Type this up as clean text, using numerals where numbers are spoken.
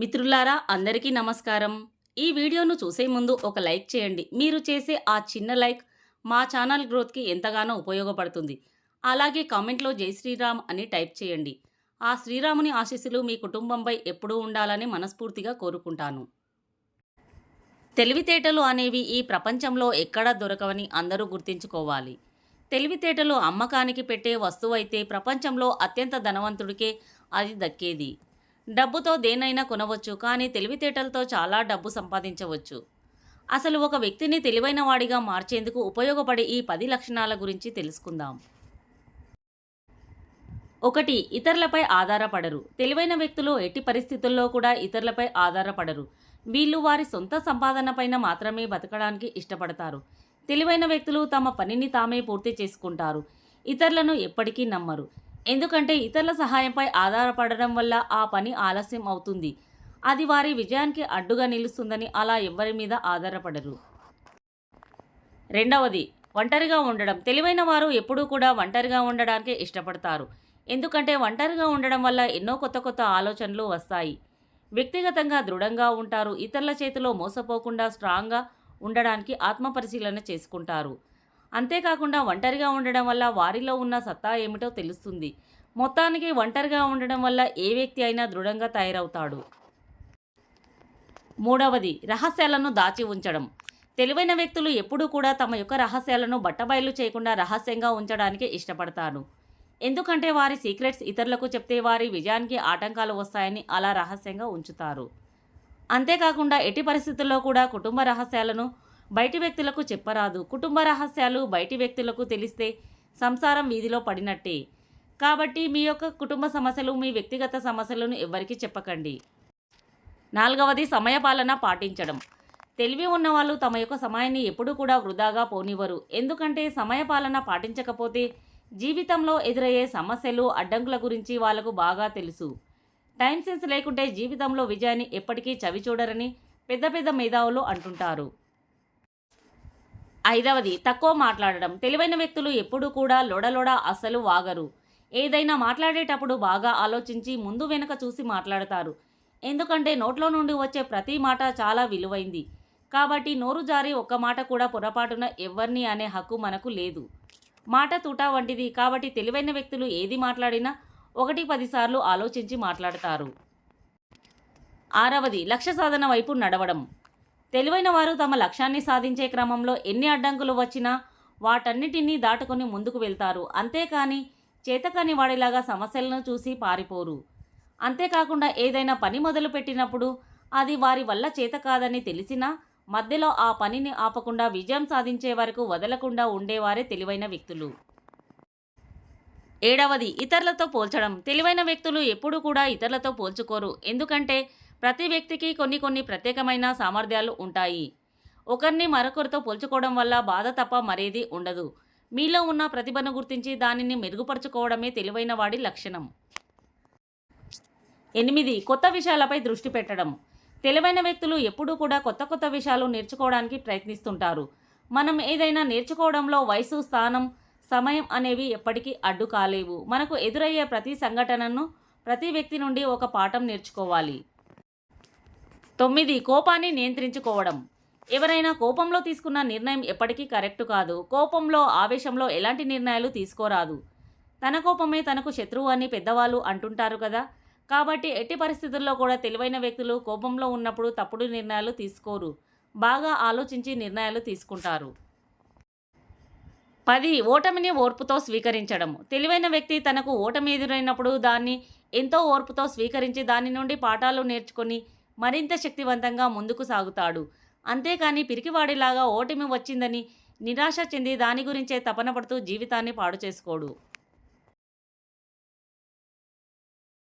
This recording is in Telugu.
మిత్రులారా అందరికీ నమస్కారం. ఈ వీడియోను చూసే ముందు ఒక లైక్ చేయండి. మీరు చేసే ఆ చిన్న లైక్ మా ఛానల్ గ్రోత్కి ఎంతగానో ఉపయోగపడుతుంది. అలాగే కామెంట్లో జై శ్రీరామ్ అని టైప్ చేయండి. ఆ శ్రీరాముని ఆశీస్సులు మీ కుటుంబంపై ఎప్పుడూ ఉండాలని మనస్ఫూర్తిగా కోరుకుంటాను. తెలివితేటలు అనేవి ఈ ప్రపంచంలో ఎక్కడా దొరకవని అందరూ గుర్తించుకోవాలి. తెలివితేటలు అమ్మకానికి పెట్టే వస్తువైతే ప్రపంచంలో అత్యంత ధనవంతుడికే అది దక్కేది. డబ్బుతో దేన్నైనా కొనవచ్చు, కానీ తెలివితేటలతో చాలా డబ్బు సంపాదించవచ్చు. అసలు ఒక వ్యక్తిని తెలివైన వాడిగా మార్చేందుకు ఉపయోగపడే ఈ 10 లక్షణాల గురించి తెలుసుకుందాం. 1. ఇతరులపై ఆధారపడరు. తెలివైన వ్యక్తులు ఎట్టి పరిస్థితుల్లో కూడా ఇతరులపై ఆధారపడరు. వీళ్ళు వారి సొంత సంపాదనపైన మాత్రమే బతకడానికి ఇష్టపడతారు. తెలివైన వ్యక్తులు తమ పనిని తామే పూర్తి చేసుకుంటారు. ఇతరులను ఎప్పటికీ నమ్మరు. ఎందుకంటే ఇతరుల సహాయంపై ఆధారపడడం వల్ల ఆ పని ఆలస్యం అవుతుంది. అది వారి విజయానికి అడ్డుగా నిలుస్తుందని అలా ఎవ్వరి మీద ఆధారపడరు. 2. ఒంటరిగా ఉండడం. తెలివైన వారు ఎప్పుడూ కూడా ఒంటరిగా ఉండడానికే ఇష్టపడతారు. ఎందుకంటే ఒంటరిగా ఉండడం వల్ల ఎన్నో కొత్త కొత్త ఆలోచనలు వస్తాయి. వ్యక్తిగతంగా దృఢంగా ఉంటారు. ఇతరుల చేతిలో మోసపోకుండా స్ట్రాంగ్గా ఉండడానికి ఆత్మపరిశీలన చేసుకుంటారు. అంతేకాకుండా ఒంటరిగా ఉండడం వల్ల వారిలో ఉన్న సత్తా ఏమిటో తెలుస్తుంది. మొత్తానికి ఒంటరిగా ఉండడం వల్ల ఏ వ్యక్తి అయినా దృఢంగా తయారవుతాడు. 3. రహస్యాలను దాచి ఉంచడం. తెలివైన వ్యక్తులు ఎప్పుడూ కూడా తమ యొక్క రహస్యాలను బట్టబయలు చేయకుండా రహస్యంగా ఉంచడానికి ఇష్టపడతారు. ఎందుకంటే వారి సీక్రెట్స్ ఇతరులకు చెప్తే వారి విజయానికి ఆటంకాలు వస్తాయని అలా రహస్యంగా ఉంచుతారు. అంతేకాకుండా ఎట్టి పరిస్థితుల్లో కూడా కుటుంబ రహస్యాలను బయటి వ్యక్తులకు చెప్పరాదు. కుటుంబ రహస్యాలు బయటి వ్యక్తులకు తెలిస్తే సంసారం వీధిలో పడినట్టే. కాబట్టి మీ యొక్క కుటుంబ సమస్యలు, మీ వ్యక్తిగత సమస్యలను ఎవ్వరికీ చెప్పకండి. 4. సమయపాలన పాటించడం. తెలివి ఉన్నవాళ్ళు తమ యొక్క సమయాన్ని ఎప్పుడూ కూడా వృధాగా పోనివ్వరు. ఎందుకంటే సమయపాలన పాటించకపోతే జీవితంలో ఎదురయ్యే సమస్యలు, అడ్డంకుల గురించి వాళ్ళకు బాగా తెలుసు. టైం సెన్స్ లేకుంటే జీవితంలో విజయాన్ని ఎప్పటికీ చవిచూడరని పెద్ద పెద్ద మేధావులు అంటుంటారు. 5. తక్కువ మాట్లాడడం. తెలివైన వ్యక్తులు ఎప్పుడూ కూడా లొడలొడ అస్సలు వాగరు. ఏదైనా మాట్లాడేటప్పుడు బాగా ఆలోచించి ముందు వెనుక చూసి మాట్లాడతారు. ఎందుకంటే నోట్లో నుండి వచ్చే ప్రతి మాట చాలా విలువైంది. కాబట్టి నోరు జారి ఒక్క మాట కూడా పొరపాటున ఎవ్వరిని అనే హక్కు మనకు లేదు. మాట తూటా వంటిది. కాబట్టి తెలివైన వ్యక్తులు ఏది మాట్లాడినా 1-10 సార్లు ఆలోచించి మాట్లాడతారు. 6. లక్ష్య సాధన వైపు నడవడం. తెలివైన వారు తమ లక్ష్యాన్ని సాధించే క్రమంలో ఎన్ని అడ్డంకులు వచ్చినా వాటన్నిటినీ దాటుకొని ముందుకు వెళ్తారు. అంతేకాని చేతకాని వాడిలాగా సమస్యలను చూసి పారిపోరు. అంతేకాకుండా ఏదైనా పని మొదలు పెట్టినప్పుడు అది వారి వల్ల చేత కాదని తెలిసినా మధ్యలో ఆ పనిని ఆపకుండా విజయం సాధించే వరకు వదలకుండా ఉండేవారే తెలివైన వ్యక్తులు. 7. ఇతరులతో పోల్చడం. తెలివైన వ్యక్తులు ఎప్పుడూ కూడా ఇతరులతో పోల్చుకోరు. ఎందుకంటే ప్రతి వ్యక్తికి కొన్ని ప్రత్యేకమైన సామర్థ్యాలు ఉంటాయి. ఒకరిని మరొకరితో పోల్చుకోవడం వల్ల బాధ తప్ప మరేది ఉండదు. మీలో ఉన్న ప్రతిభను గుర్తించి దానిని మెరుగుపరుచుకోవడమే తెలివైన వాడి లక్షణం. 8. కొత్త విషయాలపై దృష్టి పెట్టడం. తెలివైన వ్యక్తులు ఎప్పుడూ కూడా కొత్త విషయాలు నేర్చుకోవడానికి ప్రయత్నిస్తుంటారు. మనం ఏదైనా నేర్చుకోవడంలో వయసు, స్థానం, సమయం అనేవి ఎప్పటికీ అడ్డు కాలేవు. మనకు ఎదురయ్యే ప్రతి సంఘటనను, ప్రతి వ్యక్తి నుండి ఒక పాఠం నేర్చుకోవాలి. 9. కోపాన్ని నియంత్రించుకోవడం. ఎవరైనా కోపంలో తీసుకున్న నిర్ణయం ఎప్పటికీ కరెక్ట్ కాదు. కోపంలో, ఆవేశంలో ఎలాంటి నిర్ణయాలు తీసుకోరాదు. తన కోపమే తనకు శత్రువు అని పెద్దవాళ్ళు అంటుంటారు కదా. కాబట్టి ఎట్టి పరిస్థితుల్లో కూడా తెలివైన వ్యక్తులు కోపంలో ఉన్నప్పుడు తప్పుడు నిర్ణయాలు తీసుకోరు. బాగా ఆలోచించి నిర్ణయాలు తీసుకుంటారు. 10. ఓటమిని ఓర్పుతో స్వీకరించడం. తెలివైన వ్యక్తి తనకు ఓటమి ఎదురైనప్పుడు దాన్ని ఎంతో ఓర్పుతో స్వీకరించి దాని నుండి పాఠాలు నేర్చుకొని మరింత శక్తివంతంగా ముందుకు సాగుతాడు. అంతేకాని పిరికివాడిలాగా ఓటమి వచ్చిందని నిరాశ చెంది దాని గురించే తపన పడుతూ జీవితాన్ని పాడు చేసుకోడు.